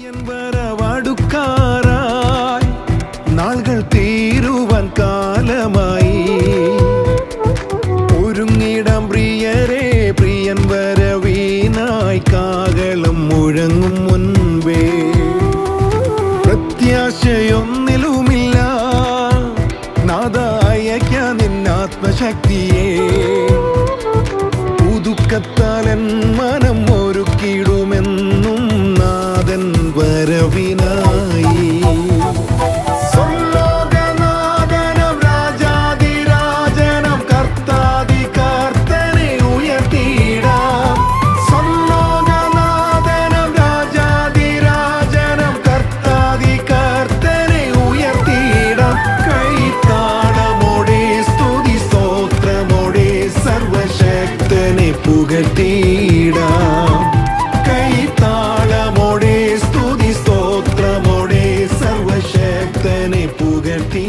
വരവടുക്കാറായി നാളുകൾ തീരുവാൻ കാലമായി. ഒരുങ്ങിടം പ്രിയരെ, പ്രിയൻ വരവീനായി കാഹളം മുഴങ്ങും മുൻപേ. പ്രത്യാശയൊന്നിലുമില്ല, നാഥ അയയ്ക്കാൻ നിന്നാത്മശക്തിയെ. പുതുക്കത്താലൻ മനം ഒരുക്കിടുമെന്നും നാഥൻ വരവിനായി. സ്വർലോകനാഥനം രാജാധിരാജനം കർത്താദി കർത്തനെ ഉയർത്തിയിടാം. സ്വർലോകനാഥനം രാജാധിരാജനം കർത്താദി കർത്തനെ ഉയർത്തിയിടാം. കൈത്താളമോടെ സ്തുതി സ്തോത്രമോടെ സർവശക്തനെ പുകഴ്ത്തിയിടാം. കൈത്താളമോടെ സ്തുതി സ്തോത്രമോടെ സർവശക്തനെ പുകഴ്ത്തി